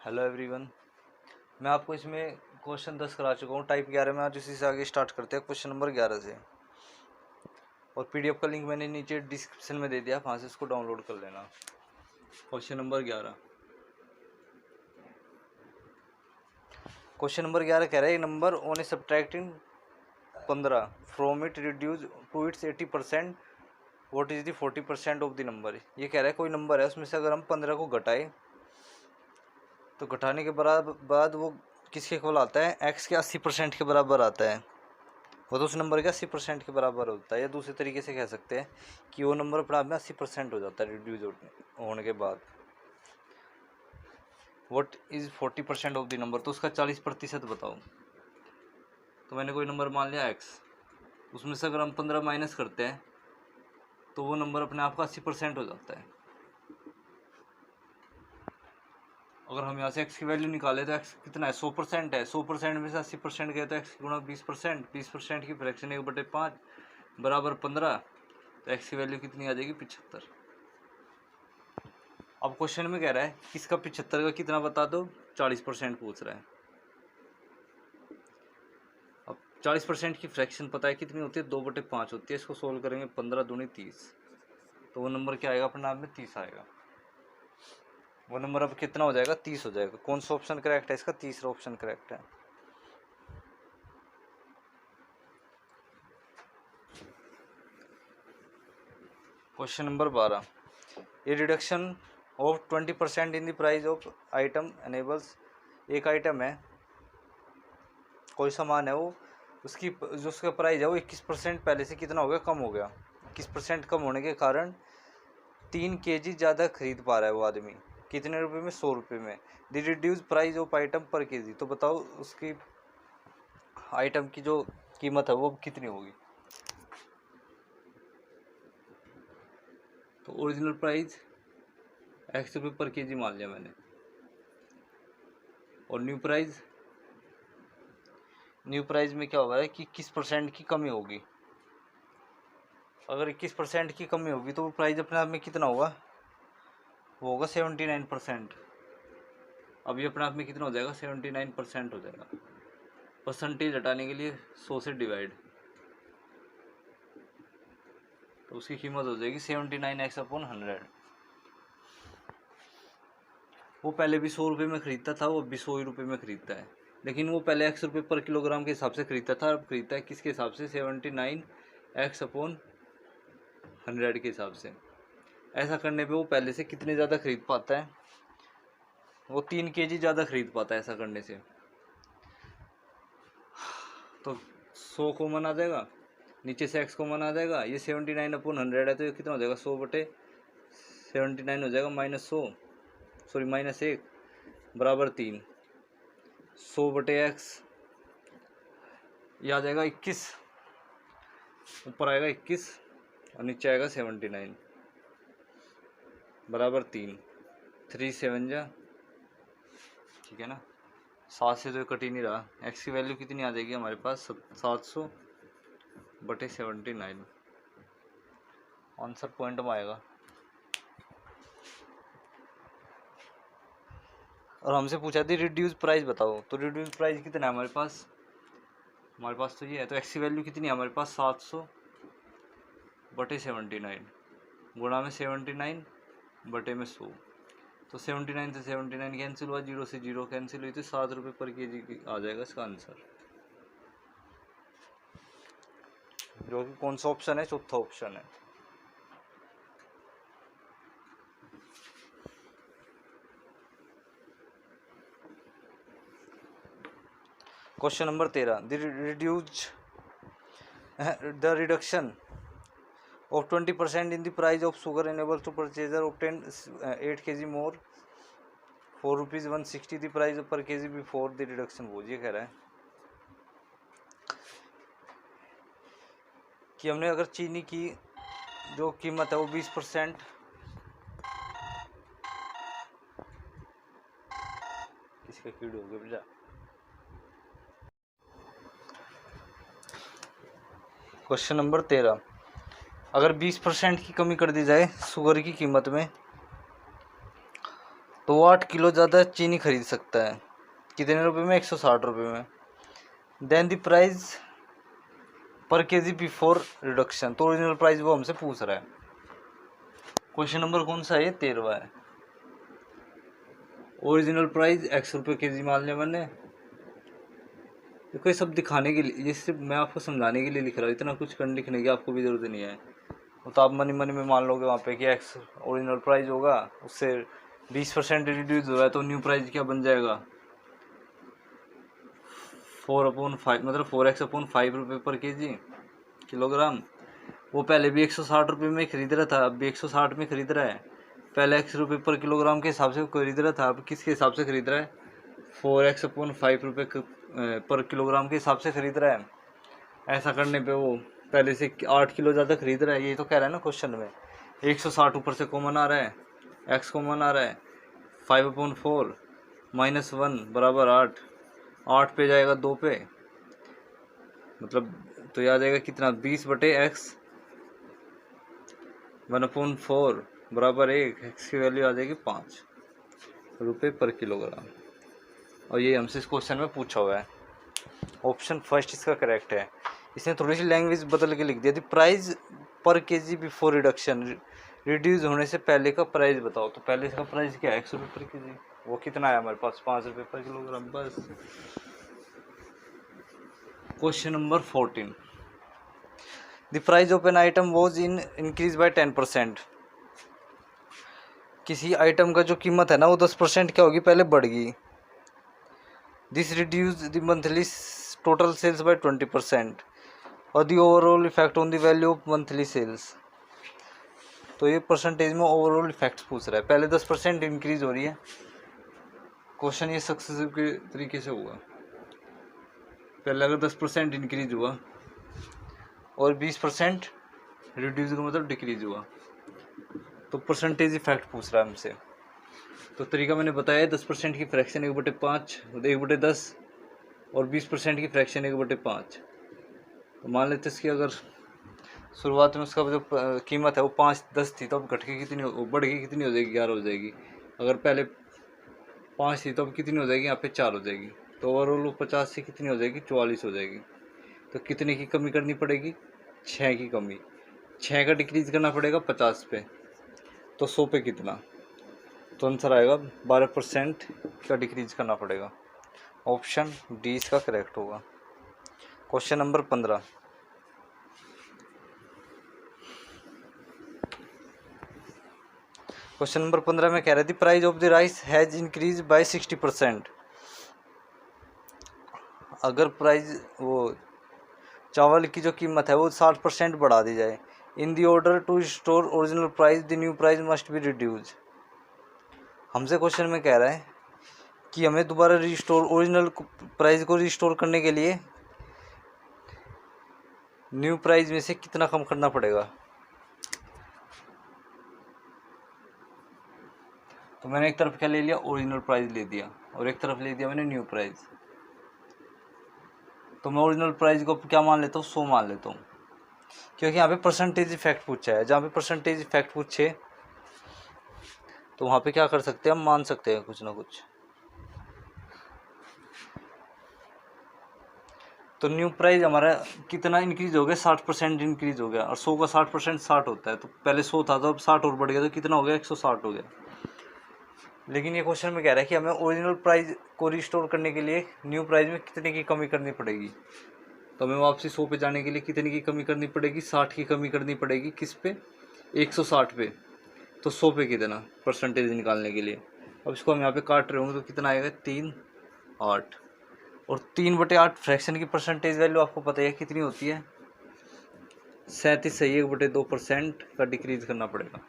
Hello everyone. मैं आपको इसमें क्वेश्चन 10 करा चुका हूँ टाइप 11 में। आज इसी से आगे स्टार्ट करते हैं क्वेश्चन नंबर 11 से। और पीडीएफ का लिंक मैंने नीचे डिस्क्रिप्शन में दे दिया, वहाँ से इसको डाउनलोड कर लेना। क्वेश्चन नंबर 11 कह रहा है, number on a subtracting 15 from it reduce to its 80%, what is the 40% of the number. ये कह रहा है कोई नंबर है, उसमें से अगर हम 15 को घटाए तो घटाने के बाद वो किसके इक्वल आता है, एक्स के 80% के बराबर आता है। वो तो उस नंबर के 80% के बराबर होता है। या दूसरे तरीके से कह सकते हैं कि वो नंबर अपने आप में 80% हो जाता है रिड्यूस होने के बाद। What is 40% of the number, तो उसका 40% बताओ। तो मैंने कोई नंबर मान लिया एक्स, उसमें से अगर हम 15 माइनस करते हैं तो वो नंबर अपने आप का 80% हो जाता है। अगर हम यहाँ से x की वैल्यू निकालें तो x कितना है, 100% है। 100% में से 80% गए तो x गुणा 20%, 20% की फ्रैक्शन 1/5 बराबर 15, तो x की वैल्यू कितनी आ जाएगी, 75। अब क्वेश्चन में कह रहा है किसका 75 का कितना बता दो, 40% पूछ रहा है। अब 40% की फ्रैक्शन पता है कितनी होती है, 2/5 होती है। इसको सोल्व करेंगे, 15 दूनी 30, तो वो नंबर क्या आएगा अपने आप में, 30 आएगा। वो नंबर अब कितना हो जाएगा, 30 हो जाएगा। कौन सा ऑप्शन करेक्ट है इसका, तीसरा ऑप्शन करेक्ट है। Question number 12, A reduction of 20% in the price of item enables. एक आइटम है, कोई सामान है, वो उसकी जो उसका प्राइस है वो 21% पहले से कितना हो गया, कम हो गया। 21% कम होने के कारण 3 kg ज़्यादा खरीद पा रहा है वो आदमी। कितने रुपए में, 100 रुपये में। The reduce price of item पर kg, तो बताओ उसकी आइटम की जो कीमत है वो कितनी होगी। तो ओरिजिनल प्राइस x रुपये पर kg मान लिया मैंने, और न्यू प्राइस में क्या होगा कि 21% की कमी होगी। अगर 21% की कमी होगी तो वो प्राइस अपने आप में कितना होगा, वो होगा 79%। अब ये अपने आप में कितना हो जाएगा, 79% हो जाएगा। परसेंटेज हटाने के लिए 100 से डिवाइड, तो उसकी कीमत हो जाएगी 79x/100। वो पहले भी 100 रुपये में खरीदता था, वो अभी 100 रुपये में खरीदता है। लेकिन वो पहले x रुपये पर किलोग्राम के हिसाब से खरीदता था, अब खरीदता है किसके हिसाब से, 79x/100 के हिसाब से। ऐसा करने पे वो पहले से कितने ज़्यादा खरीद पाता है, वो 3 kg ज़्यादा खरीद पाता है ऐसा करने से। तो 100 कॉमन आ जाएगा, नीचे से x कॉमन आ जाएगा। ये 79/100 है, तो ये कितना हो जाएगा, 100/79 हो जाएगा, -100 बराबर 3। 100/x ये आ जाएगा 21, ऊपर आएगा 21 और नीचे आएगा 79 बराबर 3। 3 7 जा, ठीक है ना। 7 से तो कट ही नहीं रहा। x की वैल्यू कितनी आ जाएगी हमारे पास, 700/79। आंसर पॉइंट में आएगा। और हमसे पूछा थी रिड्यूस प्राइस बताओ, तो रिड्यूस प्राइस कितना है हमारे पास तो ये है। तो x की वैल्यू कितनी है हमारे पास, 700/79 गुणा में 79/100। तो 79 से 79 कैंसिल हुआ, 0 से 0 कैंसिल हुई, तो 7 रुपये पर kg आ जाएगा इसका आंसर, जो कि कौन सा ऑप्शन है, चौथा ऑप्शन है। Question number 13, the reduction of 20% in the price of sugar enables to purchaser obtain 8 kg more, 4 rupees 160 the price per kg before the reduction वो ये कह रहा है कि हमने अगर चीनी की जो कीमत है वो 20%, किसका कीड़ हो गया बेटा। क्वेश्चन नंबर 13, अगर 20% की कमी कर दी जाए शुगर की कीमत में तो वो 8 किलो ज़्यादा चीनी खरीद सकता है। कितने रुपए में? 160 रुपये में। देन द प्राइस पर केजी बिफोर रिडक्शन, तो ओरिजिनल प्राइस वो हमसे पूछ रहा है। क्वेश्चन नंबर कौन सा है? 13वां है। ओरिजिनल प्राइस X रुपये के जी मान लिया मैंने। देखो ये सब दिखाने के लिए, ये सिर्फ मैं आपको समझाने के लिए लिख रहा हूँ, इतना कुछ करने लिखने की आपको भी ज़रूरत नहीं है। तो आप मनी मनी में मान लोगे वहाँ पे कि X ओरिजिनल प्राइस होगा, उससे 20% रिड्यूस हो रहा है, तो न्यू प्राइस क्या बन जाएगा? 4/5, मतलब 4x/5 रुपये पर केजी किलोग्राम। वो पहले भी 160 रुपये में खरीद रहा था, अब भी 160 में खरीद रहा है। पहले X रुपये पर किलोग्राम के हिसाब से खरीद रहा था, अब किसके हिसाब से खरीद रहा है? 4x/5 रुपये पर किलोग्राम के हिसाब से खरीद रहा है। ऐसा करने पे वो पहले से 8 किलो ज़्यादा खरीद रहा है, यही तो कह रहा है ना क्वेश्चन में। 160 ऊपर से कॉमन आ रहा है, x कॉमन आ रहा है, 5/4 -1 बराबर 8, 8 पे जाएगा 2 पे, मतलब तो यह आ जाएगा कितना? 20/x 1/4 बराबर 1, x की वैल्यू आ जाएगी 5 रुपये पर किलोग्राम। और ये हमसे इस क्वेश्चन में पूछा हुआ है। ऑप्शन फर्स्ट इसका करेक्ट है। इसने थोड़ी सी लैंग्वेज बदल के लिख दिया थी, प्राइस पर केजी बिफोर रिडक्शन, रिड्यूस होने से पहले का प्राइस बताओ। तो पहले का प्राइस क्या है? 100 रुपये पर केजी। वो कितना है हमारे पास? 5 रुपये पर किलोग्राम, बस। Question number 14, the price of an item was increase by 10%। किसी आइटम का जो कीमत है ना वो 10% क्या होगी? पहले बढ़ गई। This reduce the monthly total sales by 20% और the overall effect on the value of monthly sales. तो ये परसेंटेज में ओवरऑल इफेक्ट पूछ रहा है। पहले 10% इंक्रीज हो रही है, क्वेश्चन ये सक्सेसिव के तरीके से हुआ। पहले अगर 10% इंक्रीज हुआ और 20% रिड्यूस का मतलब डिक्रीज हुआ, तो परसेंटेज इफेक्ट पूछ रहा है हमसे। तो तरीका मैंने बताया, 10% की फ्रैक्शन 1/5, 1/10 और 20% की फ्रैक्शन 1/5। तो मान लेते इसकी अगर शुरुआत में उसका जो कीमत है वो 5-10 थी, तो अब घट के कितनी बढ़ के कितनी हो जाएगी? 11 हो जाएगी। अगर पहले 5 थी तो अब कितनी हो जाएगी? यहाँ पे 4 हो जाएगी। तो ओवरऑल 50 से कितनी हो जाएगी? 44 हो जाएगी। तो कितने की कमी करनी पड़ेगी? 6 की कमी। 6 का डिक्रीज करना पड़ेगा 50 पे, तो 100 पे कितना? तो आंसर आएगा 12% का डिक्रीज करना पड़ेगा। ऑप्शन डी इसका करेक्ट होगा। क्वेश्चन नंबर 15, क्वेश्चन नंबर 15 में कह रहे थे price of the rice has increase by 60%। अगर प्राइस वो चावल की जो कीमत है वो 60% बढ़ा दी जाए, in the order to restore original price the new price must be reduce. हमसे क्वेश्चन में कह रहा है कि हमें दोबारा रिस्टोर ओरिजिनल प्राइस को रिस्टोर करने के लिए न्यू प्राइस में से कितना कम करना पड़ेगा। तो मैंने एक तरफ क्या ले लिया? ओरिजिनल प्राइस ले दिया, और एक तरफ ले दिया मैंने न्यू प्राइस। तो मैं ओरिजिनल प्राइस को क्या मान लेता हूँ? 100 मान लेता हूँ, क्योंकि यहाँ पे परसेंटेज इफेक्ट पूछा है। जहाँ पे परसेंटेज इफेक्ट पूछे तो वहाँ पे क्या कर सकते हैं? हम मान सकते हैं कुछ ना कुछ। तो न्यू प्राइस हमारा कितना इंक्रीज हो गया? 60% इंक्रीज हो गया, और 100 का 60% 60 होता है। तो पहले 100 था, तो अब 60 और बढ़ गया, तो कितना हो गया? 160 हो गया। लेकिन ये क्वेश्चन में कह रहा है कि हमें ओरिजिनल प्राइस को रिस्टोर करने के लिए न्यू प्राइस में कितने की कमी करनी पड़ेगी। तो हमें वापसी 100 पे जाने के लिए कितने की कमी करनी पड़ेगी? 60 की कमी करनी पड़ेगी। किस पे? 160 पे। तो 100 पे कितना परसेंटेज निकालने के लिए? अब इसको हम यहाँ पे काट रहे होंगे तो कितना आएगा? 3, 8। और 3/8 फ्रैक्शन की परसेंटेज वैल्यू आपको पता है कितनी होती है? 37 सही है, 1/2% का डिक्रीज करना पड़ेगा।